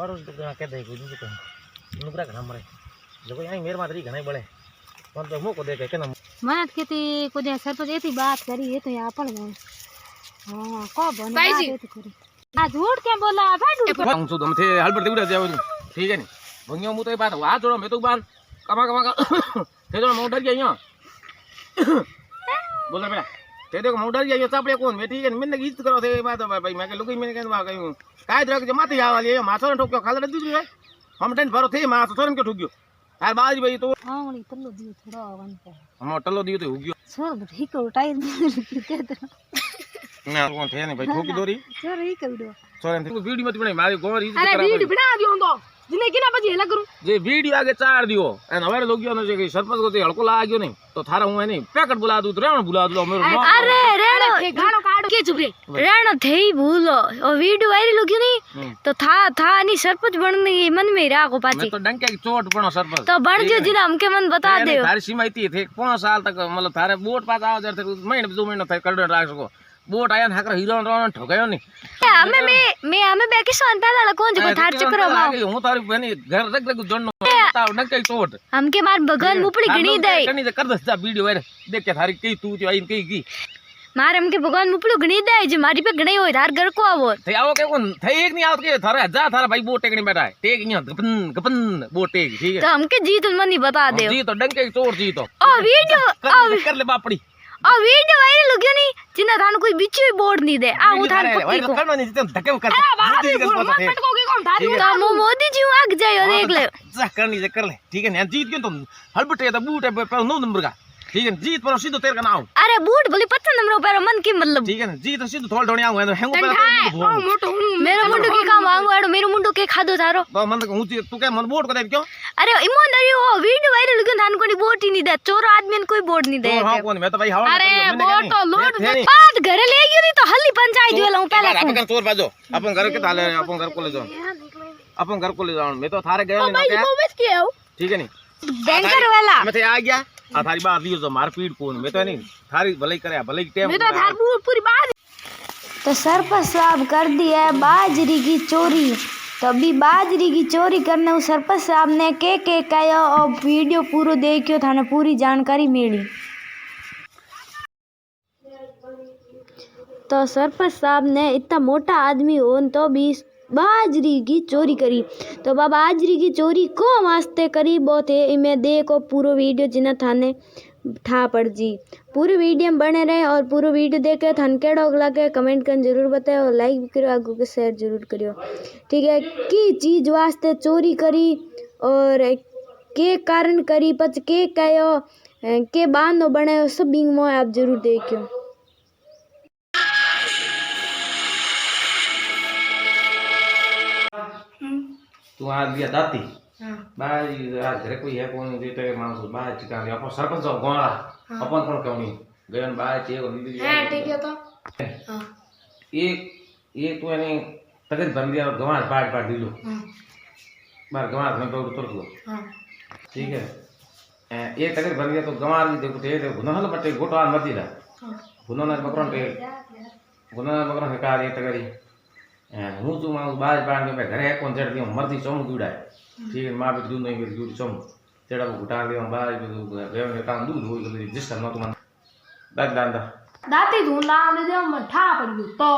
पड़ोस तो कहते हैं कुछ तो नुकरा घना मरे जो कोई यहीं मेरे मातरी घना ही बड़े कौन तो मुंह को देखे के ना मत खेती को जे सर तो एती बात करी ये तो यहाँ पड़ गए हां को बने बात तो करी आ झूठ क्या बोला भाई हम तो हम थे हलबड़ उड़ा जाओ ठीक है नहीं भंगियो मु तो बात वा जोड़ो मैं तो बात कमा कमा थे तो मु डर गया यहां बोल बेटा ते देखो मु डर गया चापड़े कौन मैं ठीक है मैंने गीत करो थे बात भाई मैं के लुकी मैंने कहवा कहीं काय द्रक जे माथे आवा ले माथो ठोक्यो खाल दीदी रे हम टेन भरो थे माथो थरन के ठोक्यो यार बाज भाई तो आंगली तल्लो दियो थोड़ा वन पे हम टल्लो दियो तो होग्यो सर ठीक हो टाइर के तो ना कौन थे नहीं भाई ठोकी दोरी सर ही करो सोरेन वीडियो मत बनाई मारी गोर इज्जत अरे वीडियो बना दियो तो जिने किना પછી હેલા કરું જે વીડિયો આગે ચાર દિયો અને હવે લોગ્યો ને કે સરપંચ કોતે હળકો લાગ્યો નહીં તો થારા હું એની પેકેટ બોલા દઉં રેણ બોલા દઉં મેરો अरे रेणो गाणो काढ के चुप रे रेणो थई भूलो और वीडियो वायरल हो गयो नहीं तो था नहीं सरपंच बनने मन में राखो पाची मैं तो डंके की चोट बनो सरपंच तो बन गयो जिने हमके मन बता दे थारी सीमा इतनी थे 5 साल तक मतलब थारे बोट पास आवा जर थे महीने 2 महीने थे कर राख सको बोट आया हाकर हीरो रोन ठोकायो नहीं मैं हमें बैके सोन पहला कौन जो थार चक्कर में हूं तारी बनी घर रख रख जोड़नो बताओ डंके की चोट हमके मार भगवान मुपड़ी गणी दे कनी कर दस जा वीडियो वायरल देख के थारी कई तू आई कई की मार हमके भगवान मुपड़ी गणी दे जे मारी पे गणी होय थार घर को आवो थे आओ के कौन थे एक नहीं आवत के थारा जा थारा भाई बोट टेकनी बैठा है टेक यहां गपन गपन बोट टेक ठीक है तो हमके जीत मन नहीं बता दे जी तो डंके की चोट जी तो ओ वीडियो कर ले बापड़ी और वीडियो वायरल हो गयो नहीं जिना थान कोई बिच्चू बोर्ड नहीं दे आ वो थान पक्की को करना नहीं तो धक्के कर मोदी के पता है तो मो मोदी जी आग जायो देख ले जा करनी से कर ले ठीक है ना जीत क्यों तुम हलबटे तो बूट है पर 9 नंबर का ठीक है जीत पर सीधो तेरे का नाम अरे बूट बोले 25 नंबर पर मन की मतलब ठीक है ना जीत सीधो थोड़ थोड़ी आऊं है हेंगो पर मेरो मुंडो के काम आऊं आड़ो मेरो मुंडो के खादो थारो तो मन को तू क्या मन वोट को दे क्यों अरे ईमानदारी हो वीडियो वायरल हो गयो थान कोनी वोट ही नहीं दे चोर आदमी ने कोई वोट नहीं दे हां कौन मैं तो भाई हवा अरे वोट तो लोड बात घरे ले गयो नहीं तो हल्ली पंचायत वेला हूं पहले अपन चोर बाजो अपन घर के ताले अपन घर को ले जाओ अपन घर को ले जाओ मैं तो थारे गया नहीं क्या ठीक है नहीं बैंकर वाला मैं तो आ गया आ थारी बात लियो जो मारपीट कोन मैं तो नहीं थारी भलाई करे भलाई टाइम मैं तो थार पूरी बात तो सरपंच साहब कर दी है बाजरी की चोरी तो अभी बाजरी की चोरी करने सरपंच साहब ने के कहो और वीडियो पूरा देखियो थाने पूरी जानकारी मिली तो सरपंच साहब ने इतना मोटा आदमी हो तो भी बाजरी की चोरी करी तो बाबा बाजरी की चोरी को वास्ते करी बहुत है इमें देखो पूरा वीडियो जिन्हें थाने ठा पड़ जी पूरी वीडियो में बने रहे और पूरा वीडियो देखे थान केड़ो लगे कमेंट कर जरूर बताओ और लाइक भी करो आगू के शेयर जरूर करियो ठीक है की चीज वास्ते चोरी करी और के कारण करी पच के कहो के बांधो बने सब में आप जरूर देखियो तू आ दिया दाती बाई आज घरे कोई है कोन देते मानस बाई चिका अपन सरपंच गोणा अपन कोन कहनी गयन बाई चे को दीदी हां ठीक है तो हां एक तो यानी तगत बन दिया गवार बाट दिलो बार गवार में तो उतर लो हां ठीक है एक तगत बन गया तो गवार देखो थे गुना हल बटे गोटवा मत दिला गुना ना बकरन पे गुना बकरन का ये तगरी हूँ तू मां बाज बांध के घरे कौन चढ़ दियो मर्दी चोम दूड़ा ठीक है मां भी दूध नहीं भी दूध चोम तेरा को घुटा दियो बाज भी वेव ने काम दूध हो गई जिस करना तुम दाद दादा दाती धून लाने दे मन ठा पड़ियो तो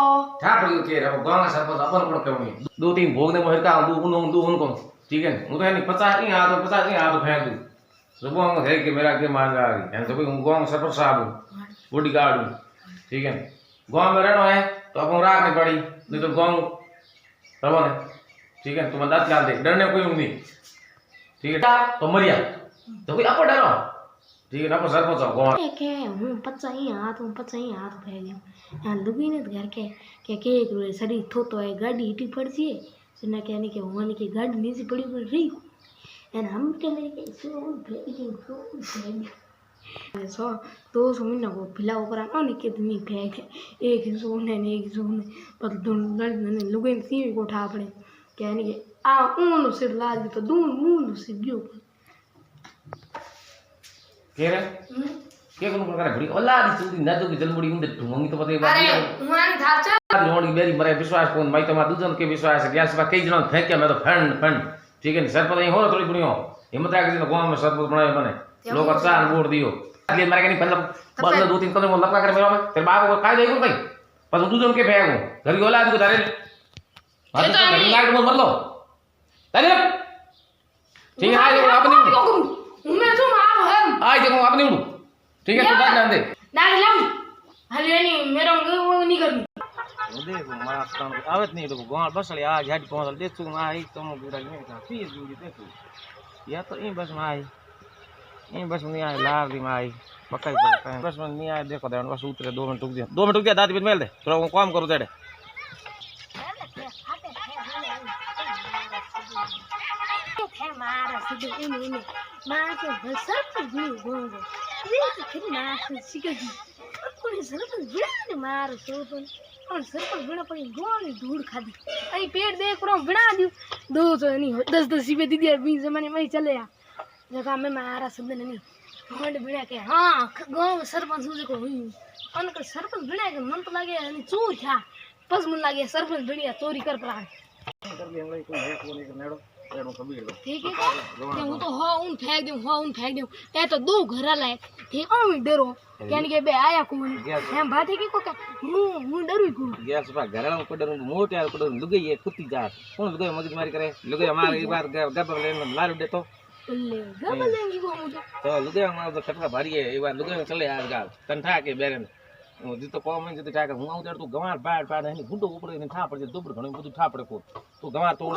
ठा पड़ियो के रे गांव सरपंच अपन कोन कहनी 2-3 भोग ने मोहर का दू उनको ठीक है मु तो नहीं 50 नहीं आ तो 50 नहीं आ तो फेंक दूं सुबह है कि मेरा के मार आ गई यानी सब गांव सरपंच साहब बॉडीगार्ड ठीक है गांव में रहना है तो अपन राख नहीं पड़ी नहीं तो गाँव रवा ठीक है तुम दांत डाल दे डरने कोई नहीं ठीक है तो मरिया तो कोई आपको डरो ठीक है ना पर सरपंच गाँव के हूं 50 ही हाथ फैल गयो हां लुगी ने घर के एक रोए सड़ी थो तो है गाड़ी इटी पड़ती है सुना कहने के होने की गाड़ी नीचे पड़ी पड़ रही एंड हम कहने के सो भेज सो 200 महीना को पिला ऊपर आने के दमी फेंक एक सोने ने एक सोने पर दोनों ने लुगे सी को उठा पड़े कहने के आ ऊन से लाज तो दून मूल से गयो के रे के कोन प्रकार बड़ी ओला दी चूड़ी ना तो जलमुड़ी मुंडे ठुमंगी तो पते बात अरे हुआनी था रोड की बेरी मरे विश्वास कोन भाई तमा दूजन के विश्वास है गैस बा कई जन फेंक के मैं तो फंड फंड ठीक है सर पता नहीं हो थोड़ी बुनियो हिम्मत आके दिन गांव में सरपंच बनाए बने लोग अच्छा वोट दियो अगले मारे के नहीं मतलब बस दो तीन कदम लपका कर मेरा में तेरे बाप को काय देगो भाई पर दूजन के फेंको घर की औलाद को तारे बात तो घर लाग मत मत लो तारे ठीक है आज अपनी मैं तो मार है आज देखो अपनी उड़ ठीक है तो बात ना दे ना लाऊं हलियानी मेरा नहीं करनी देखो मास्टर आवत नहीं तो गांव बस ले आज हट पहुंच दे तू आई तुम पूरा नहीं था फिर दूरी देखो या तो इन बस में आई इन बस में नहीं आई लार दी में आई पक्का ही बस में नहीं आई देखो देवन बस उतरे 2 मिनट रुक दिया दादी बिन मेल दे थोड़ा वो काम करो तेरे मारा सीधे इने मार के बसर पर भी गोंगो ये तो फिर नाच सीखेगी कोई सरपंच बिना मार सोपन और सरपंच बिना पड़ी गोली धूड़ खादी अई पेट देख रहा हूं बिना दियो 200 नहीं 10 रुपए दी दिया 20 जमाने में चले आ जगह में मारा शब्द नहीं होंड बिना के हां गांव सरपंच मुझे को हुई अनक सरपंच बिना के मन तो लागे नहीं चोर था बस मन लागे सरपंच बिना चोरी कर पड़ा कर ले हम कोई है कोई के नेड़ो एडो कबीर दो ठीक है હું તો ઉન ફેંક દઉં એ તો દો ઘરા લાય ठीक હું ડરો કેન કે બે આયા કોણ એમ બાતે કે કોક હું ડરું કોણ गैस बा घरला को डर मोटे को डर लुगई है कुत्ती जात कौन लुगई मगज मारी करे लुगई हमारे एक बार गब ले मार दे तो ले गबलेंगी को तो लुगई हमारा तो खटका भारी है एक बार लुगई चले यार गाल कंठा के बेरन जी तो कॉम में जी ठाक हूं उधर तू गवार बाड़ पाड़ नहीं गुंडो ऊपर नहीं ठा पड़े दोबर घणो બધું ठा पड़े को तू गवार तोड़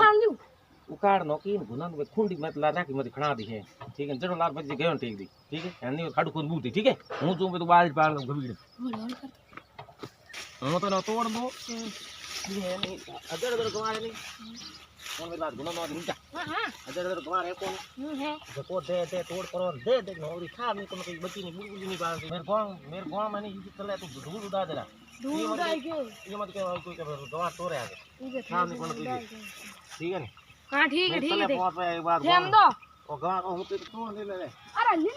उकाड़ नो की गुनन में खुंडी मत ला नाकी मत खणा दी है ठीक है जड़ो लाल बज गयो ठीक दी ठीक है यानी खाड़ खून बूटी ठीक है हूं जो में तो बाल पाड़ गबीड़ हूं तो ना तोड़ दो ये नहीं अदर गवार नहीं कौन मेरी बात गुना नो रुक जा हां अदर गवार है कौन है को दे तोड़ करो दे नौरी खा नहीं तो कोई बच्ची नहीं बिल्कुल नहीं पास मेरे गांव में नहीं चले तो धूल उड़ा देना दूर उड़ाई के ये मत के कोई गवार तोड़े आगे खा नहीं कोन ठीक है हां ठीक है बहुत पे एक बार हम दो ओ गवार को होते तो ले ले अरे ले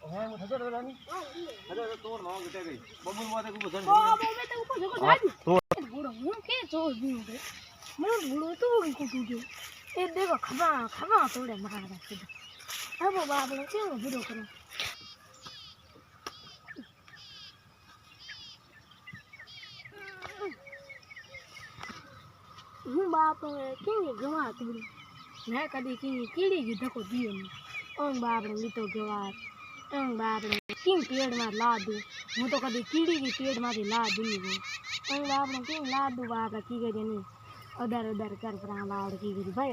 है मुझे हजार नहीं हजार तोड़ नो गिटे गई बबुल मोदे को बदन ओ बे तो ऊपर जगह जा तोड़ बूढ़ा हूं के चोर भी हो मैं बूढ़ो तो को टूटो ए देखो खबा तोड़े मारा सीधा अब बाप ने क्यों बूढ़ो करो हूँ बाप के गवा तोड़ी मैं कभी कीड़ी की धक्को दियो नहीं बाप ने लीतो गवार बाप ने किंग पेड़ में ला दू हूँ तो कभी कीड़ी की पेड़ में ला दूंगी वो बाप ने किंग ला दू बाप की करी नहीं अदर कर पर लाड़ की करी भाई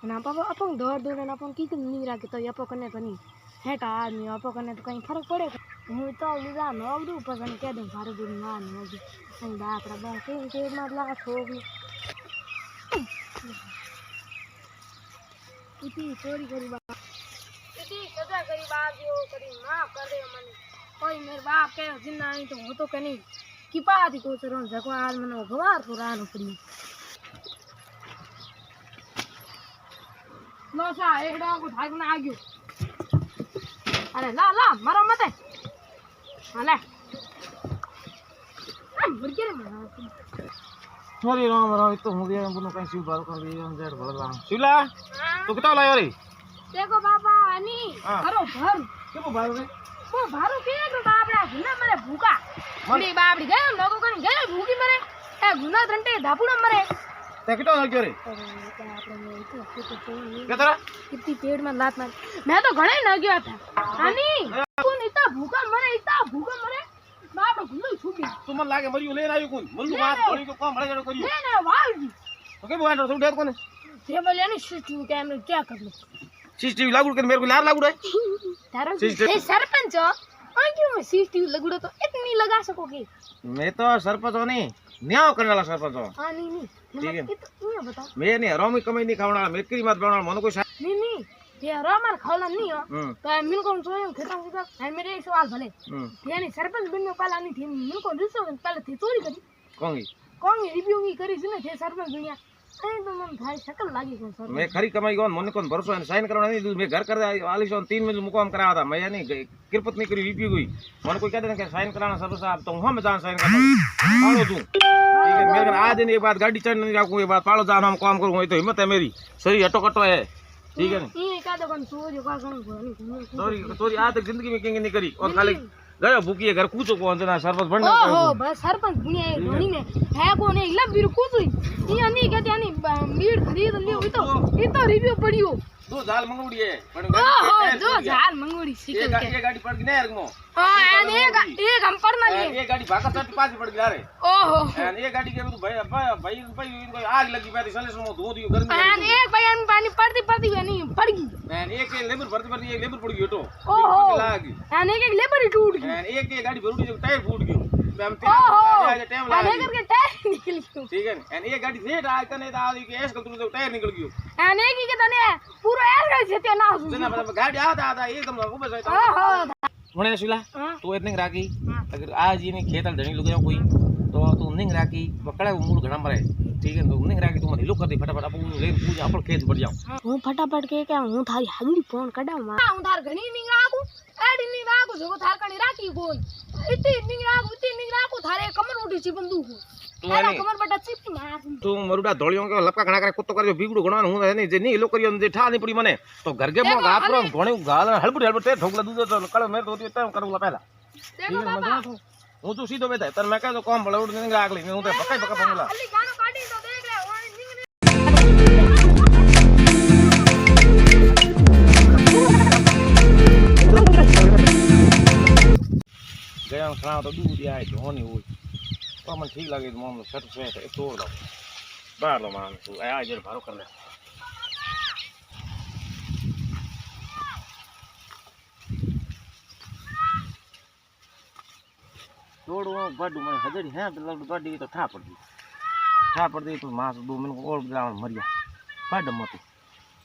ना पापा अपन दौड़ अपन की नहीं राखे तो अपो कने तो नहीं है का आदमी अपो कने तो कहीं फर्क पड़े हूँ तो लीजा नोक दू पसंद कह दूँ सारे दिन मार नोगी बाप रा बाप किंग पेड़ में ला छोगी इतनी चोरी करी बाप इतनी सजा करी बाप जो करी माफ कर दे मने कोई मेरे बाप के जिंदा नहीं तो हो तो कनी की पाती को चरो जको आज मने गवार तो रानो पड़ी लो सा एक डांग को भाग ना आ गयो अरे ला मारो मत हां ले मर के मारा सॉरी राम तो हो गया हम कहीं शिव बार कर दिए हम जेड भरला शिवला तो कितना लायो रे देखो बाबा अनी करो भर क्यों भारो रे वो भारो के तो बापड़ा गुना मरे भूखा मरी बापड़ी गए लोगों कने गए भूखी मरे ए गुना घंटे धापुड़ा मरे ते कितना लायो रे केतरा कितनी पेड़ में लात मार मैं तो घणे न गया था अनी कौन इतना भूखा मरे बाप गुल्लू छूटी तुम लागे मरियो ले आयो कोई मुल्लू बात थोड़ी को कम बड़े जड़ो करियो नहीं वाली तो के बोल रहा तू कोने ये बोलिया नहीं सीसीटीवी कैमरे क्या कर लो सीसीटीवी लागू कर मेरे को लार लागू रे तारो ए सरपंच और क्यों सीसीटीवी लगुड़ो तो इतनी लगा सकोगे मैं तो सरपंच हूं नहीं न्याय करने वाला सरपंच हूं हां नहीं ठीक है ये बता मैं नहीं हरामी कमाई नहीं खावना वाला मेकरी मत बनाना मन को नहीं ये हरामर खावला नहीं हो तो मिन को सोयो खेता है मेरे एक सवाल भले यानी सरपंच बनने वाला नहीं थी मिन को रिसो पहले थी चोरी करी कौन रिव्यू की करी से थे सरपंच दुनिया अरे तो मन भाई शक्ल लागी को सर मैं खरी कमाई कोन मन कोन भरोसा साइन करवाना नहीं मैं घर कर आली सो 3 में मुकाम कराया था मैं नहीं किरपत नहीं करी रिव्यू हुई मन कोई कहते ना कि साइन कराना सब साहब तो हम जान साइन करता हूं तू मेरे आज एक बात गाड़ी चढ़ नहीं रखूँ, एक बात पालो जाना हम काम करूँ, तो हिम्मत है मेरी, शरीर हटो कटो है, ठीक है चोरी आज तक जिंदगी में कहीं नहीं करी, और खाली गयो भूखी है घर कूचो कौन जना सरपंच बनना ओहो बस सरपंच बुनिया धोनी में है कौन है लब बिर कूचो ये नहीं कहते यानी मीट खरीद लियो ये तो रिव्यू पड़ियो दो झाल मंगोड़ी है पण ओहो दो झाल मंगोड़ी सिकल के ये गाड़ी पड़ गई ना यार हां एक हम पड़ना नहीं ये गाड़ी भागा चट पास पड़ गई रे ओहो एन ये गाड़ी के भाई भाई इनको आग लगी पैरी सलेस में धो दियो गर्मी एन एक भाई हम पानी पड़ती हुई नहीं पड़ गई एन एक लेबर भरती एक लेबर पड़ गई तो ओहो लागी एन एक लेबर ही टूट गई एन एक गाड़ी भरूड़ी जो टायर फूट गयो हम टाइम लगा करके टायर निकल गयो ठीक है एन ये गाड़ी सेट आ कने ता आदी के एस कल तो टायर निकल गयो एन एक की तने पूरा एर गई से ना जना गाड़ी आता एकदम ऊपर से ओहो होने शिला तू इतने राखी अगर आज ये नहीं खेतल धनी लुगायो कोई तो तू नहीं राखी पकड़ा मूल घड़ा मरे ठीक है तो नहीं राखी तू मने लो कर दे फटाफट अपन ले पूजा अपन खेत बढ़ जाऊं हूँ फटाफट के क्या हूँ थारी हागड़ी फोन कड़ा मार हूँ थार घणी नहीं राखू एडी नहीं राखू जो थार कणी राखी कोन इतनी नहीं राखू थारे कमर उठी सी बंदूक तू है नहीं कमर बटा चिपी मार तू मरुडा धोलियों के लपका घणा करे कुत्तो कर जो बिगड़ो घणा हूं नहीं जे नहीं लो करियो जे ठा नहीं पड़ी मने तो घर के मो गात रो घणी गाल हलबुट ठोकला दूध तो कल मेरे तो तय करूला पहला देखो बाबा हूं तू सीधो बेटा तर मैं कह तो काम बड़ा उड़ नहीं राख ले हूं तो पक्का पंगला अली गानो काटी तो देख ले गया खड़ा तो दूध आए धोनी हो तो मन ठीक लगे तो मामलो सेट से एक तोड़ दो बाहर लो मान तू आ जर भारो कर ले तोड़ो बड़ मन हजरी है तो बड़ी तो ठा पड़ दी तो मास 2 मिनट और बिला मरिया बड़ मत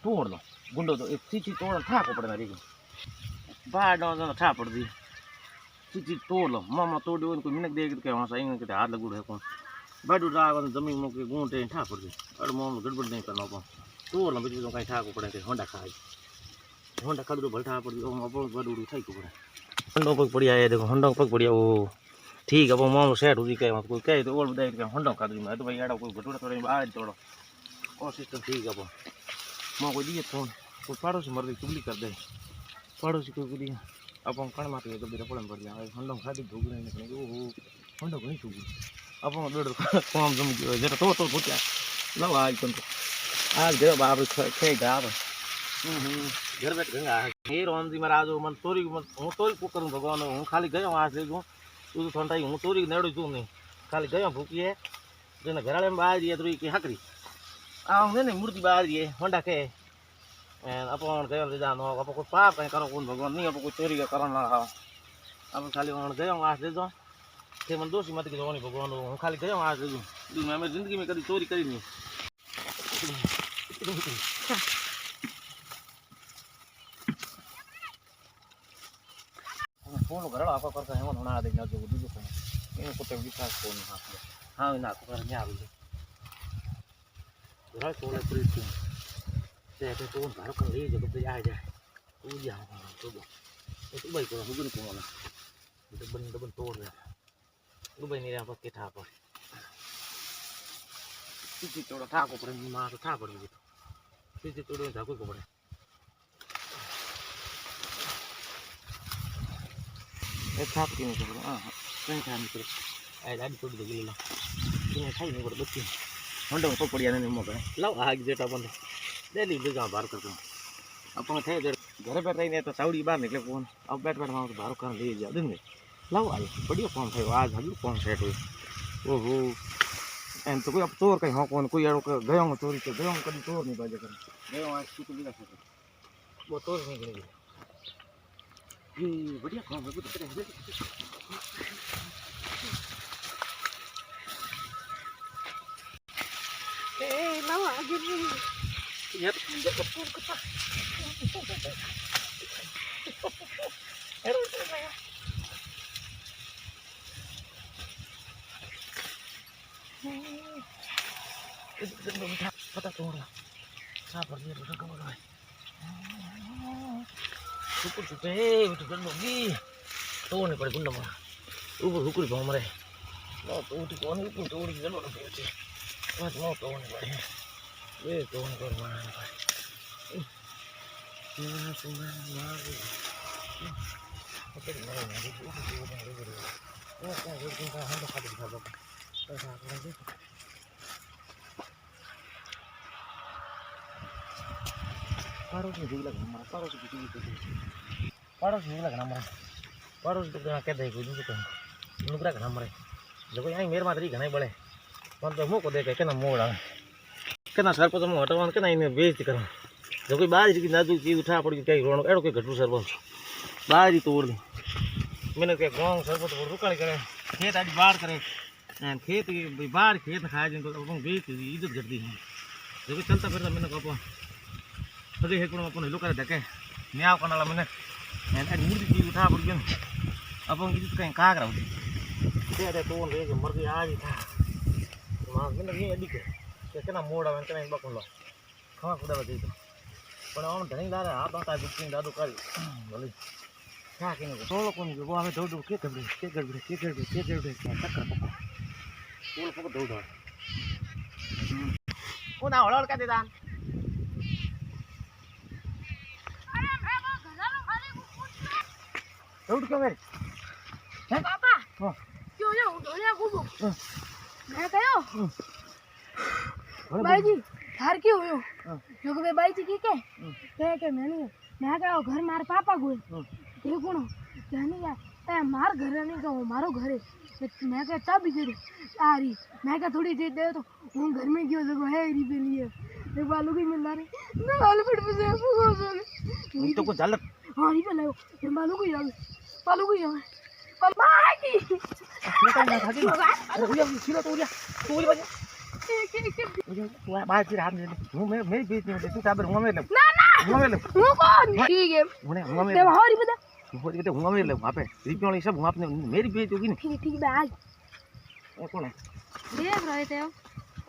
तोड़ लो गुंडो तो एक चीची तोड़ ठा को पड़ना रे बाहर दो ठा पड़ दी चीची तोड़ लो मामा तोड़ो इनको मिनट दे के वहां से इनके हाथ लगू है कौन बड़ उड़ा जमीन में के गुंटे ठा पड़ दी और मामा गड़बड़ नहीं करना को तोड़ लो बीच में कहीं ठा को पड़े होंडा खाई होंडा खड़ दो भलठा पड़ दी ओ अपन बड़ उड़ी खाई को पड़े होंडा पग पड़िया है देखो होंडा पग पड़िया ओ ठीक है वो मामलो सेट हो गई कोई कहे तो और बताइए कि होंडा खा दूँ मैं तो भाई एड़ा कोई भटूरा तोड़े बाहर तोड़ो और सिस्टम ठीक है वो माँ कोई दिए फोन कोई पड़ोसी मर गई चुगली कर दे पड़ोसी कोई दिया अपन कण मारते तो बेटा पड़न पड़ जाए होंडा खाती धूप नहीं निकले ओहो होंडा नहीं चुगी अपन बेड़ काम जम गयो जरा तो भूत्या लो आज तुम आज गयो बाप खे गाव घर बैठ गंगा हे राम जी महाराज मन तोरी हूँ तोरी को करूँ भगवान हूँ खाली गयो आज ले जाऊँ तू तो थोड़ा हूँ तोरी नेड़ो तू नहीं खाली गयो भूखी है जो घराड़े में बाहर है तो हकरी आऊँ नहीं मूर्ति बाहर है होंडा के अपन गयो जानो अब कोई पाप कहीं करो कौन भगवान नहीं अब कोई चोरी का करो ना अब खाली गयो आज ले जाओ थे मन दोषी मत की भगवान हूँ खाली गयो आज ले जाऊँ मैं मेरी जिंदगी में कभी चोरी करी नहीं फोन घर आपका करता है होना आ देना जो दूसरे को इन कुत्ते विकास फोन हां ना को कर नहीं आ रही घर तो ले पूरी से तो घर कर ले जब पे आ जाए तू जा तो तू भाई को हुगन को ना डबन तोड़ रहा तू भाई नहीं आपका के था पर चीची तोड़ था को पर मां तो था पर चीची तोड़ था को पर छाप के नहीं कर हां कहीं था नहीं कर आई दादी तोड़ दे गिला ये खाई नहीं कर बच्चे होंडो को पड़िया नहीं मो करे लाओ आग जेटा बंद ले ली ले जा बाहर कर दूं अपन थे घर बैठ रही नहीं तो साउडी बाहर निकले फोन अब बैठ मां तो बाहर कर ले जा दिन में लाओ आई बढ़िया फोन थे आज हजू फोन सेट हुई ओहो एन तो कोई अब चोर कहीं हो कौन कोई गयो चोरी तो गयो कभी चोर नहीं बाजे कर गयो आज कुछ भी रखा वो चोर नहीं गिरेगी ये बढ़िया काम है कुछ करे ए लाओ आगे यार देखो फोन करता पता तोड़ क्या पर ये तो कम है हुकुर छुपे तो डंडोगी तो नहीं पड़े गुंडा मार ऊपर हुकुर भाव मरे नो तो उठ कौन इतनी तोड़ी चलो ना बेटे मत नो तो नहीं भाई ये तो उनको मार भाई ना सुना मार दे तो नहीं ना वो क्या ये दिन का हम तो खाते दिखा दो ऐसा कर दे पारो से भी लगना हमारा पारो से भी लगना हमारा पारो से तो क्या दे कोई नहीं तो नुकरा करना हमारे जो कोई मेरे मात्री घना बड़े मन तो मुँह को देखे के ना मोड़ा के ना सर पर तो हटवा के ना इन्हें बेइज्जती करो जो कोई बाहर की नाजुक चीज उठा पड़ी क्या रोनो एड़ो के घटू सर बाहर ही तोड़ दी मैंने क्या गाँव सर पर रुकाली करे खेत आड़ी बाढ़ करे खेत बाहर खेत खाए जिनको अपन बेच इज्जत घटती है जो कोई चलता फिरता मैंने को अरे एक अपन हिलो करे देखे न्याव करना ला मैंने मूर्ति चीज उठा पड़ गया अपन इज्जत कहीं कहाँ करा दे तो रे मर गई आज था मां मैंने ये अड़ी के ना मोड़ा मैंने कहीं बकन लो खवा खुदा बजे तो पण ऑन धणी लारे हाथ आता बिकिन दादू कर बोले क्या के तो लोग को वो हमें दौड़ के गड़बड़ टक्कर पको वो लोग को दौड़ वो ना हड़ल का देदान दौड़ क्यों मेरे हैं पापा हां क्यों ये उड़ने को मैं कहो भाई जी थार क्यों हुयो जो के भाई जी के मैं कहो घर मार पापा को देखो ना कहनी यार ए मार घर नहीं कहो मारो घर है मैं कह चाबी दे आ रही मैं कह थोड़ी देर दे तो हूं घर में क्यों जगह है री पे लिए एक बालू की मिल रही मैं बालू फिट पे से तो को चल हां री पे लाओ फिर बालू को जाओ पापा की निकल ना भागी अरे भैया सीधा तोड़ बजे वो बाहर फिर हाथ में मैं बीच में तू साबर हुआ में ले ना हुआ में ले वो कौन ठीक है उन्हें हुआ में ते हरी बता वो कहते हुआ में ले वहां पे रिपी वाली सब वहां पे मेरी बेइज्जती होगी ना ठीक है आज वो कौन है देख रहे थे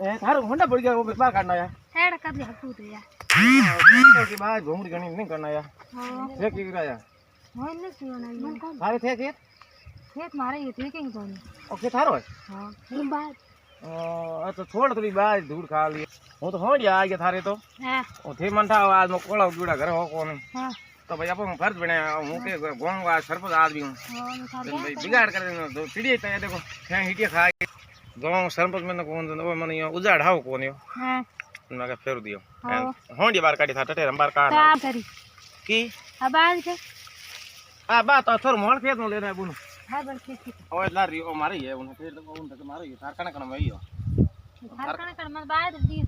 ए थारो होंडा पड़ गया वो बाहर काटना यार हेड कर दिया तू तो यार के बाद घूमरी गणी नहीं करना यार हां थे की कराया हां ने सुना नहीं सारे थे खेत मारे ये थे कहीं तो ओके थारो है हां फिर बाद अच्छा छोड़ थोड़ी बाज धूड़ खा ली वो तो हो गया आ गया थारे तो हां ओ थे मन था आज में कोला गुड़ा घर हो कौन हां तो भाई अपन फर्ज बने हूं के गांव का सरपंच आदमी हूं हां भाई बिगाड़ कर देना तो चिड़िया तो देखो है हिटिया खा गांव सरपंच में कौन वो मन उजाड़ हाउ कौन यो हां मैं का फेर दियो होंडी बार काटी था टटे बार काट काम करी की अब आज के आ बात तो थोर मोड़ खेत में लेना बुन हां बल के ओ ला रही ओ मारी है उन्हें फिर उन तक मारी है तार कण में आइयो हर कण कर मत बाद दी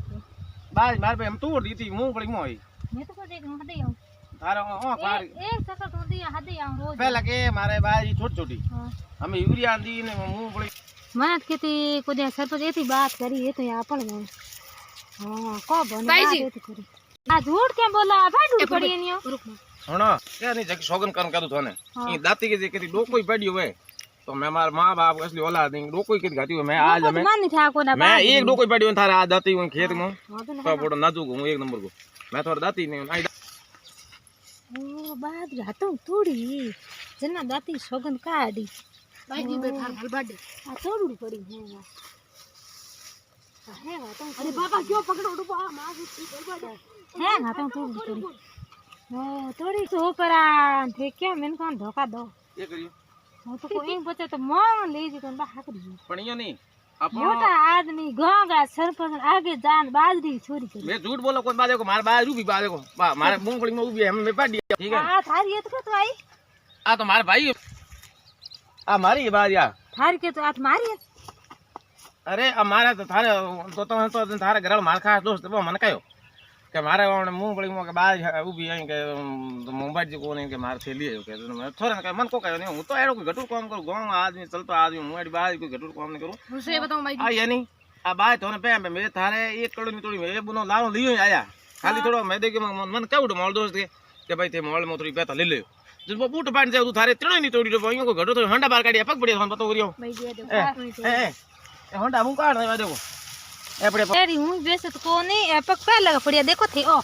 बाज मार पे हम तोड़ दी थी मुंह बड़ी मोई मैं तो देख हद ही थारा ओ पार एक सकर तो दिया हद ही रोज पहले के मारे बाज छोटी छोटी हां हमें यूरिया दी ने मुंह बड़ी मन केती को दे सर तो एती बात करी ये तो यहाँ पड़ गए हां को बने बात करी आ झूठ क्या बोला भाई ढूंढ पड़ी नहीं रुक होना क्या नहीं जक सोगन करन कदू थाने ई दाती के जे करी डो कोई पड़ी हुए तो मैं मार मां बाप असली औलाद नहीं डो कोई के गाती हुए मैं आज मैं मान नहीं था को ना मैं एक डो कोई पड़ी हुए थारा आज दाती हूं खेत में तो बड़ो नाजुक हूं एक नंबर को मैं थोड़ा दाती नहीं आई ओ बात रातो थोड़ी जना दाती सोगन काडी भाई जी बेकार हल बाडे आ थोड़ी पड़ी है तो अरे बाबा क्यों पकड़ो डूबा मां है ना तो थोड़ी ओ थोड़ी तो ऊपर थे क्या मैंने कौन धोखा दो ये करियो वो तो कोई बच्चा तो मांग ले जी तो बाहर करी पणियो नहीं अपन मोटा आदमी गांव का सरपंच आगे जान बाजरी छोरी करी मैं झूठ बोलो कोई बाजे को मार बाज रूबी बाजे को मारे मूंगफली में उबी है मैं पाडी ठीक है हां थारी ये तो आई आ तो मारे भाई आ मारी बाज यार थारी के तो हाथ मारी अरे हमारा तो थारे तो थारे घर मार खा दोस्त वो मन कयो के मारे मूंगफली में के बाज उबी है के मोबाइल जी को नहीं के मार थेली है के मैं थोड़ा के मन को कयो नहीं हूं तो एड़ो कोई घटुर काम करू गांव आदमी चलता आदमी हूं एडी बाज कोई घटुर काम नहीं करू उसे बताऊं भाई आ ये नहीं आ बाज तो ने पे मैं थारे एक कड़ो नहीं तोड़ी मैं बुनो लारो लियो आया खाली थोड़ा मैं देखे मन के उड़ मोल दोस्त के भाई थे मोल में थोड़ी बेता ले ले जब वो बूट बांध जाए तू थारे त्रणो नहीं तोड़ी तो को घटो तो हंडा बार काटी पक पड़ी हम पतो करियो भाई दे दो ए हंडा मुंह काट दे देखो ए पड़े तेरी हूं वैसे तो को नहीं ए पक पे लगा पड़िया देखो थे ओ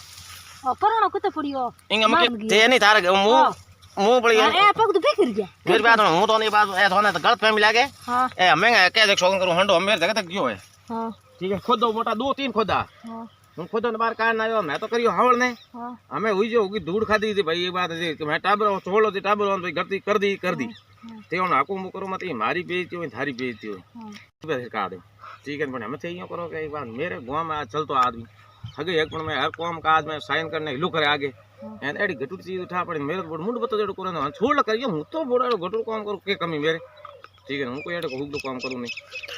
परणो कुते पड़ियो इंग मके थे नहीं थारे मुंह मुंह पड़ी ए पग तो फेंक गया मेरी बात हूं तो नहीं बात ए तो ना गलत फहमी लागे हां ए हमें क्या देख शौक करूं हंडो मेरे जगह तक क्यों है हां ठीक है खुद दो मोटा 2-3 खुदा हां हूं खुद बाहर कान आयो मैं तो करियो हावल ने हां हमें हुई जो होगी धूड़ खादी थी भाई ये बात है कि मैं टाबर छोड़ो थी टाबर भाई गलती कर दी ते on aku मु करो मत मारी बेइज्जती हो थारी बेइज्जती हो बस का दे ठीक है पण हमें चाहिए करो के एक बार मेरे गांव में चलतो आदमी हगे एक पण मैं हर काम काज में साइन करने लू करे आगे एंड एडी घटुट चीज उठा पड़ी मेरे तो मुंड बतो जेडो करे छोड़ ल करियो हूं तो बोड़ा घटुट काम करू के कमी मेरे ठीक है हूं कोई एडो हुक काम करू नहीं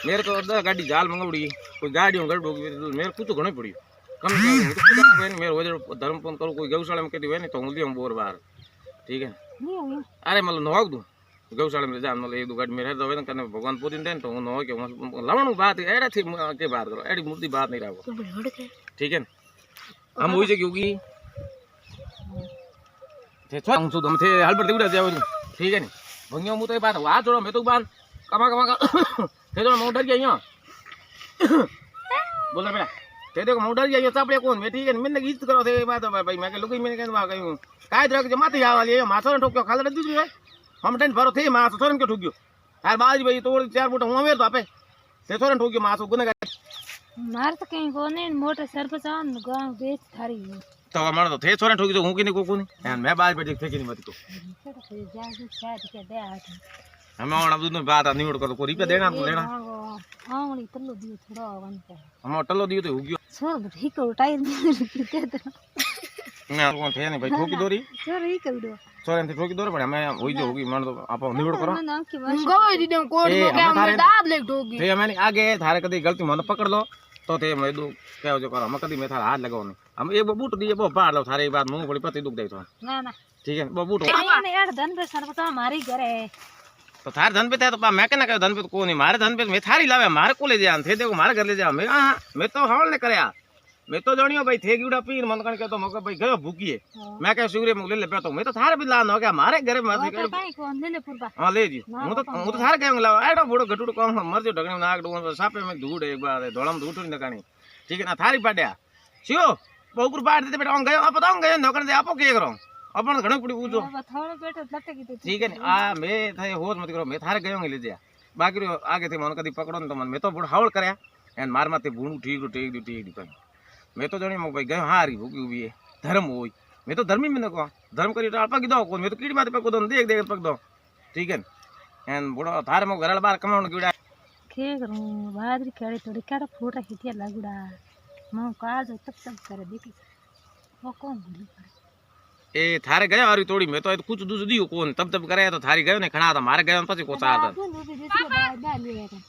मेरे तो 10 गाड़ी जाल मंगवड़ी कोई गाड़ियों गड़बो मेरे कुछ तो घणो पड़ियो कम हूं तो खुदा वेन मेरे वजह धर्म पन करू कोई गौशाला में केदी वे नहीं तो हूं लियो बोर बार ठीक है अरे मतलब नवाग दूं गौशाला में जा मतलब एक दो गाड़ी मेरे तो वेदन करने भगवान पूरी देन तो नो के लवण बात एड़ा थी के बात करो एड़ी मूर्ति बात नहीं राखो ठीक है हम होई जे क्योंकि थे छोंग सु दम थे हलबर देउडा जाव ठीक है नी भंगियो मु तो बात आ जोड़ो मैं तो बान कमा थे तो मु डर गया बोल बेटा थे देखो मु डर गया चापड़े कौन मैं ठीक है मैंने गीत करो थे बात भाई मैं के लुकी मैंने कहवा कहूं काय द्रक जे माथे आवाली माथो ठोक्यो खाल दीदी है हम टेन भरो थे मास सोरन के ठोक्यो यार बाज भाई तोड़ 4 फुट हूं वेर तो आपे से सोरन ठोक्यो मास गुने मार तो कहीं कोने मोटे सरपंच आन गांव बेच थारी तो हमारा तो थे सोरन ठोक्यो हूं कि नहीं कोको नहीं यार मैं बाज पे थे कि नहीं मत को हमें और अब दून बात नहीं उड़ कर को रिपे देना लेना हां वाली तल्लो दियो थोड़ा वन पे हम टल्लो दियो तो होगियो छोर ठीक हो टायर दे दे ना कौन थे नहीं भाई ठोकी दोरी छोर ही कर दो सोरन थे ठोकी दोरी पर हमें होई जो होगी मन तो आप निवड़ करो गवाई दी दे कोड को क्या हम दाद ले ठोकी थे हमें आगे थारे कदी गलती मन पकड़ लो तो थे मैं दो क्या जो करो हम कदी मैं थारा हाथ लगाओ नहीं हम एक बूट दिए वो पार लो थारे बात मुंह बड़ी पति दुख दे तो ना ना ठीक है वो बूट नहीं यार धन पे सरपंच हमारी घर है तो थारे धन पे थे तो मैं कहना धन पे तो को नहीं मारे धन पे मैं थारी लावे मारे को ले जा थे देखो मारे घर ले जा मैं हां मैं तो हावल ने करया मैं तो जानियो भाई थे गीड़ा पीर मन कण के तो मके भाई गयो भूखिए मैं कह सूर्य में ले तो मैं तो थारे भी लान हो गया मारे घर में भाई को ले ले पुरबा हां ले जी हूं तो थारे गयो लाओ एडो बड़ो गटुड़ काम मर जो ढगने नाक डो सापे में धूड़ एक बार धोलम धूड़ नहीं नकानी ठीक है ना थारी पाड्या सियो बहुपुर पाड़ देते बेटा गयो आप बताऊं गयो नकन दे आपो के करो अपन घणो पड़ी पूछो थोड़े पेट लटक की ठीक है आ मैं थे होश मत करो मैं थारे गयो ले जा बाकी आगे थे मन कदी पकड़ो न तो मन मैं तो बड़ हावल करया एन मार माते भूणू ठीक दी मैं तो जानी भाई गयो हारी भूखी हुई है धर्म होई मैं तो धर्मी में न को धर्म करी टाल पक दो मैं तो कीड़ी माते पक दो देख पक दो ठीक है एन बड़ो थारे मो घरल बार कमाउन कीड़ा के करूं बादरी केड़ी थोड़ी काड़ा फोटा खिटिया लागुड़ा मो काज तब करे देखी वो कौन भूली ए थारे गयो हारी तोड़ी मैं तो कुछ दूध दियो कोन तब करे तो थारी गयो ने खणा था मारे गयो પછી કોચા હતા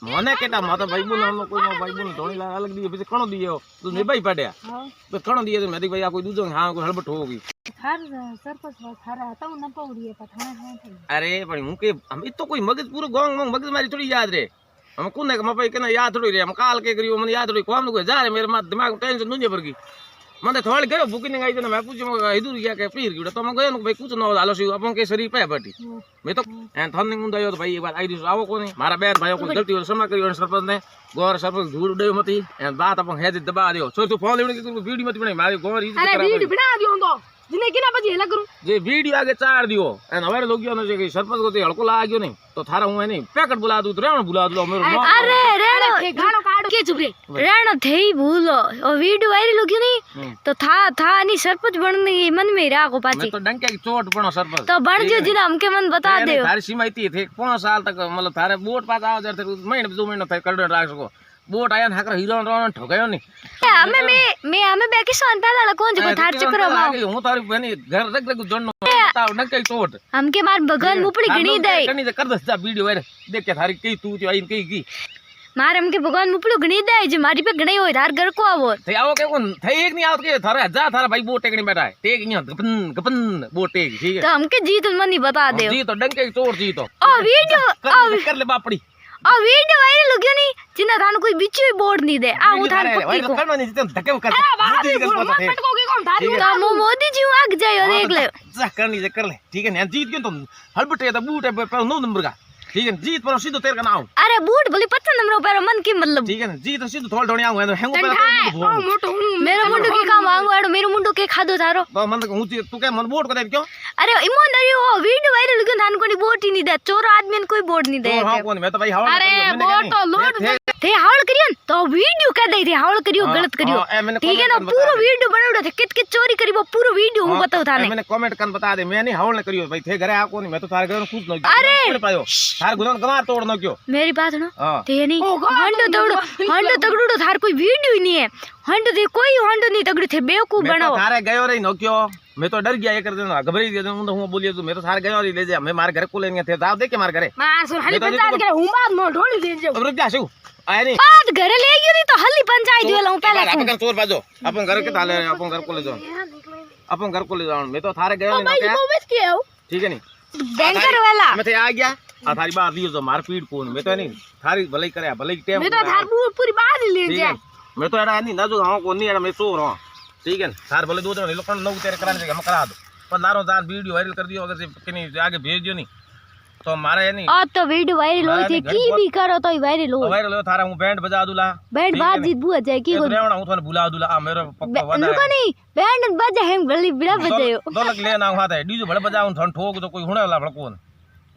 મને કેટા માતો ભાઈબુ નામ કોઈ ભાઈબુ ધોણી લા अलग दियो પછી કણો दियो તું ને ભાઈ પાડ્યા તો કણો दियो તો મેદી ભાઈ આ કોઈ दूजो हां कोई हड़बट होगी थार सरपंच थारा હતા न पौड़ी है पठाने है अरे पण हूं के हम तो कोई मगज पूरो गांव में मगज मारी थोड़ी याद रे हम कोने के भाई केना याद थोड़ी रे हम काल के करियो मन याद थोड़ी काम को जा रे मेरे मां दिमाग में टेंशन नुजे पर की મને થોડી ગયો ભૂકી ને ગઈ ને મેં પૂછ્યું હિદુર ગયા કે પીર ગયો તો મેં ગયો ને ભાઈ કુછ ન હાલો સી આપણ કે શરીર પે બટી મેં તો એન થન મુંદ આયો તો ભાઈ એક વાર આવી દીધું આવો કોની મારા બેન ભાઈઓ કોઈ ગલતી હોય ક્ષમા કરી સરપંચ ને ગોર સરપંચ ધૂળ ડયો મતી એન બાત આપણ હેજ દબા દેયો છો તું ફોન લેવણી કે વીડિયો મત બનાવી મારી ગોર ઈજ અરે વીડિયો બના દિયો તો जिने किना પછી હેલા કરું જે વીડિયો આગે ચાર દિયો એન હવે લોગ્યો ને કે સરપંચ को તે હળકો લાગ્યો નહીં તો થારા હું નહીં પેકેટ बुला दूं रेण बुला दो मेरे अरे रेणो ગાણો કાઢ के चुप रे रेणो थे ही भूलो और वीडियो वायरल हो गई नहीं तो था नहीं सरपंच बनने की मन में रहा को पाची मैं तो डंके की चोट पणो सरपंच तो बन जो जिना हमके मन बता दे थारी सीमा इतनी थे 5 साल तक मतलब थारे बोट पास आओ जर महीने 2 महीने थे कर राख सको बोट आया ना हाकर हीरो रोन ठोकायो नहीं मैं हमें बैके सोन पहला कौन जो थार चक्कर में हूं तारी बनी घर रख रख जोड़नो बताओ डंके की चोट हमके मार भगवान मुपड़ी गणी दे कनी कर दस जा वीडियो वायरल देख के थारी कई तू जो आई कई की मार हमके भगवान मुपड़ी गणी दे जे मारी पे गणी होय थार घर को आवो थे आओ के कोन थे एक नहीं आवत के थारे जा थारा भाई बोट टेकनी बैठा है टेक यहां गपन गपन बोट टेक ठीक है तो हमके जीत मन नहीं बता दे जी तो डंके की चोट जी तो ओ वीडियो कर ले बापड़ी और वीडियो वायरल हो गयो नहीं जिना थान कोई बिच्ची बोर्ड नहीं दे आ उठान पक्की को करना नहीं जितने धक्के कर मोदी जी का पता है तो मो मोदी जी आग जायो देख ले जा करनी से कर ले ठीक है ना जीत के तुम हलबटे तो बूट है पर 9 नंबर का ठीक है जीत पर सीधो तेरे का नाम अरे बूट बोली 25 नंबर पर मन की मतलब ठीक है ना जीत सीधो थोड़ा ढोणी आऊं है हेंगो पर मेरे मुंडो के काम आऊं मेरे मुंडो के खादो थारो तो मन हूं तू क्या मन बोट करे क्यों अरे ईमानदारी हो वीडियो वायरल गयो थान कोनी बोट ही नहीं दे चोर आदमी ने कोई बोट नहीं दे तो हां कौन मैं तो भाई हावड़ अरे बोट तो लोड थे हावड़ करियो न, तो वीडियो कह दे थे हावड़ करियो गलत करियो ठीक है ना पूरा वीडियो बनाउडो थे कित कित चोरी करी वो पूरो वीडियो हूं बताऊ थाने मैंने कमेंट कर बता दे मैं नहीं हावड़ ने करियो भाई थे घरे आ कौन मैं तो थारे घर कुछ न अरे पायो थार गुलाम कमा तोड़ न क्यों मेरी बात सुनो हां थे नहीं हंडो तगड़ो थार कोई वीडियो ही नहीं है हंडो थे कोई हंडो नहीं तगड़ी थे बेवकूफ बनाओ थारे गयो रे न क्यों मैं तो डर गया ये कर देना घबराई गया हूं बोलिए तो मैं तो थारे गयो रे ले जा मैं मारे घर को लेने थे जाओ देख के मार घरे मार सुन हली पंचायत करे हूं बात नो ढोली दे जो रुक जा शिव आए नहीं बात घरे ले गयो नहीं तो हल्ली पंचायत वेला हूं पहले अपन घर चोर बाजो अपन घर के ताले अपन घर को ले जाओ अपन घर को ले जाओ मैं तो थारे गयो नहीं क्या ठीक है नहीं बैंकर वाला मैं तो आ गया आ थारी बात लियो जो मारपीट कोन मैं तो नहीं थारी भलाई करे भलाई टाइम मैं तो थार पूरी बात ही ले जा मैं तो एड़ा नहीं ना जो हां को नहीं एड़ा मैं सो रहा ठीक है थार भले दो दिन लोकन नौ तेरे कराने से हम करा दो पर नारो जान वीडियो वायरल कर दियो अगर से कहीं आगे भेज दियो नहीं तो मारे है नहीं आज तो वीडियो वायरल होई थी की भी करो तो वायरल हो वायरल हो थारा हूं बैंड बजा दूला बैंड बाजी बुआ जाए की को रेवणा हूं थाने बुला दूला आ मेरो पक्का वादा रुको नहीं बैंड बजा है बड़ी बड़ा बजायो दो लग लेना हुआ था डीजे बड़े बजाऊं थन ठोक तो कोई हुणे वाला भड़कोन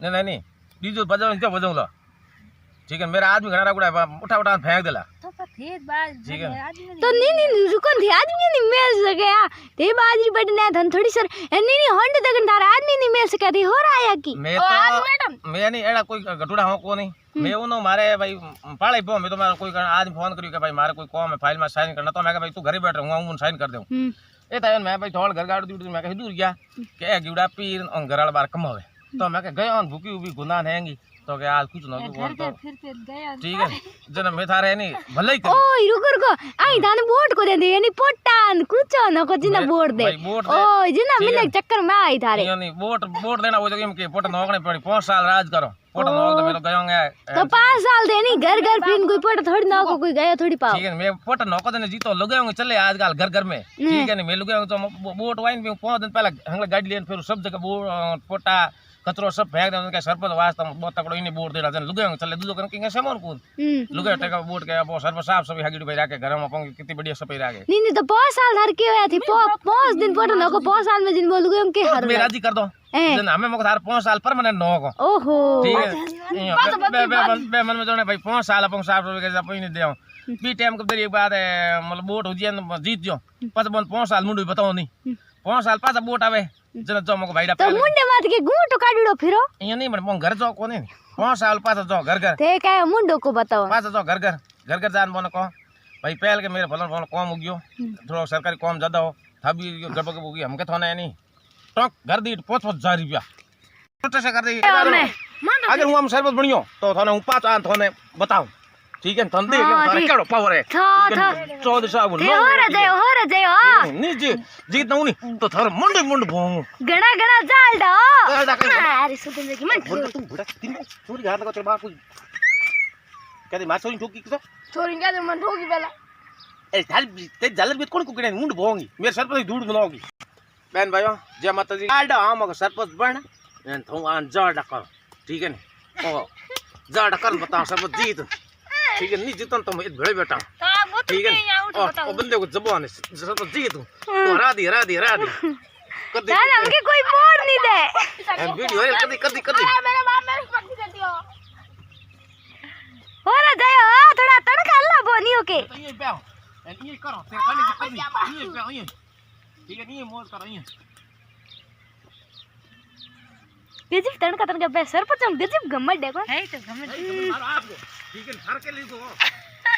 नहीं नहीं डीजे बजाऊं क्या बजाऊंला ठीक है मेरा आदमी घड़ा गुड़ा उठा उठा फेंक देला तो थे बात ठीक है तो नहीं रुको थे आदमी नहीं मिल सके ते बाजरी बटने धन थोड़ी सर नहीं हंड तक तार आदमी नहीं मिल सके थी हो रहा है की मैं तो मैं नहीं एड़ा कोई गटुड़ा हो को नहीं मैं उनो मारे भाई पाले पो मैं तो मारे कोई आदमी फोन करियो कि भाई मारे कोई काम है फाइल में साइन करना तो मैं भाई तू घरे बैठ रहूंगा हूं साइन कर दूं ए तायन मैं भाई थोड़ घर गाड़ दी मैं कह दूर गया के गिवड़ा पीर घराल बार कमावे तो मैं कह गयो भूखी उभी गुना हैंगी तो के आज कुछ न को तो फिर गया ठीक है जना मैं थारे नहीं भले ही ओए रुको आई थाने बोर्ड को दे दे यानी पोटान कुछ न को जिना बोर्ड दे ओए जिना मिले चक्कर में आई थारे नहीं वोट देना वो जगह के पोट नौकने पड़ी 5 साल राज करो पोट नौक तो मैं तो गयोंगे तो 5 साल दे नहीं घर घर फिर कोई पोट थोड़ी नौक कोई गया थोड़ी पाओ ठीक है मैं पोट नौक देने जीतो लगाऊंगे चले आजकल घर घर में ठीक है नहीं मैं लगाऊंगा तो वोट वाइन भी 5 दिन पहले हंगला गाड़ी लेन फिर सब जगह पोटा कचरो सब फेंक दे उनके सरपंच वास्ता बहुत तकड़ो इने बोर्ड देना जन लुगायो चले दूजो कन के सामान को लुगायो टका बोर्ड के अब सरपंच साहब सब हागिडी भाई राके घर में अपन कितनी बढ़िया सफाई राके नहीं तो 5 साल धर के होया थी 5 दिन पोट न को 5 साल में जिन बोल गयो के हर मैं राजी कर दो जन हमें मको थार 5 साल परमानेंट न को ओहो ठीक है बे मन में जोने भाई 5 साल अपन साहब के जा पहिने देओ बी टाइम के देरी बाद मतलब वोट हो जियन जीत जो पास बन 5 साल मुंडू बताओ नहीं 5 साल पास वोट आवे जन जो मको भाईडा तो मुंडे मात के गुंटो काडीडो फिरो ये नहीं मन घर जाओ कोने 5 साल पास जाओ घर घर ते काय मुंडो को बताओ पास जाओ घर घर जान बोन को भाई पहल के मेरे फलन कम हो गयो थोड़ा सरकारी काम ज्यादा हो तभी गड़बड़ हो गई हमके थोने नहीं टक घर दी 5,000 रुपया छोटे से कर दे अगर हूं हम सरबत बनियो तो थोने हूं 5 आन थोने बताओ ठीक है तंदे के केड़ो पावर है था 14 साल हो रहा जायो नहीं जीत नहीं तो थार मुंड भों गणा जाल दो अरे सुन की मन तू बुढ़ा तीन चोरी हाथ को तेरे बाप कहते मार चोरी ठोकी किसे चोरी क्या तो मन ठोकी पहला ए थाल ते जालर बेत कोन कुकड़े मुंड भोंगी मेरे सर पर धूड़ बनाओगी बहन भाइयों जय माता दी आडा हम सरपंच बन एन थो आन जाड़ा कर ठीक है ने ओ जाड़ा कर बता सब जीत ठीक है नहीं जीतन तो मैं भड़े बेटा ठीक है ओ बंदे को जबान सब जीत तो हरा दी कर दे यार हमके कोई बोर्ड नहीं दे वीडियो कदी मेरे बाप मेरे पक्की देती हो हो रहा जायो थोड़ा तड़का ला बोनियो के ये बेओ ये करो तेरे खाली ये बेओ ये ठीक है ये मोज करो ये गजब तड़का बे सरपंच हम गजब गम्मत देखो है तो गम्मत मारो आपको ठीक है घर के ले दो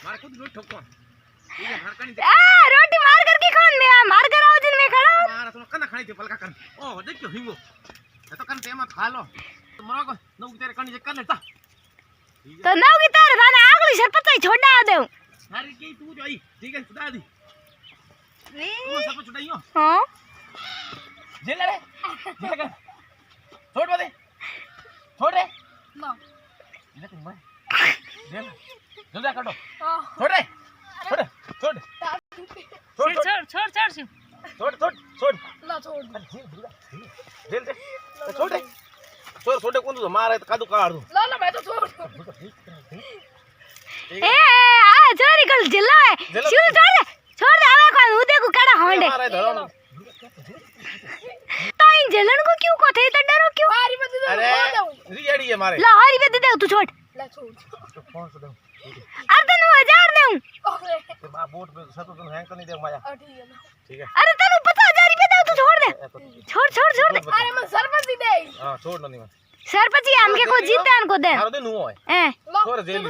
मार खुद रोटी ठोको ठीक है घर का नहीं आ रोटी मार करके कौन मैं मार कर आओ जिन में खड़ा मारा तो कना खाई थे पलका कर ओ देखो हिंगो ये तो कन तेमा खा लो तो मरो को नौ तेरे कनी से कर लेता तो नौ की तार थाने आगली सरपंच छोड़ा देऊ सारी की तू जो आई ठीक है छुड़ा दी तू सब छुड़ाइयो हां जेल रे छोड़ रे ना ये तुम भाई जेल जल्दी काटो छोड़ रे छोड़ छोड़ छोड़ ना छोड़ जेल दे छोड़ रे छोड़ कौन तो मारे तो कादू काट दो ला मैं तो छोड़ ए आ चोरी कर जिल्ला है शुरू छोड़ दे आवे कौन उदे को कड़ा होंडे ताई जलन को क्यों को थे तो डरो क्यों हारी में दे अरे दो रियड़ी है मारे ला हारी में दे दे तू छोड़ ले छोड़ तो कौन सा दूं अरे तनु 1000 दूं ओए ते बा बोट पे सब तो हैंग तो नहीं दे माया ठीक है ना ठीक है अरे तनु 50000 रुपए दे तू छोड़ दे छोड़ छोड़ छोड़ दे अरे मैं सरपंच दे हां छोड़ नहीं मैं सरपंच हमके को जीते अन को दे मारो दिन हुआ ए छोड़ जेल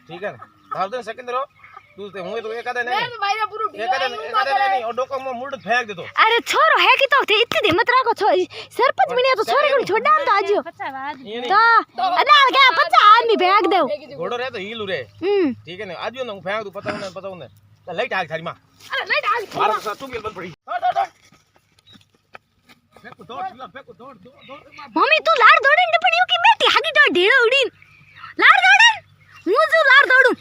ठीक है ना मारो दिन सेकंड रो तू ते हुए तो एक आधा मैं नहीं तो भाई पूरा एक आधा नहीं और डोको में मुंड फेंक दे दो अरे छोरो है कि तो थे इतनी हिम्मत रखो सरपंच बनिया तो छोरे को छोड़ डाल तो आजियो तो अदाल क्या 50 आदमी फेंक दो घोड़ो रे तो हील रे ठीक है ना आज ना फेंक दू पता उन्हें लाइट आग थारी मां अरे नहीं डाल मार सा तू गेल बंद पड़ी फेंक दौड़ मम्मी तू लार दौड़न पड़ियो की बेटी हागी तो ढेड़ो उड़ीन लार दौड़न मु जो लार दौड़ू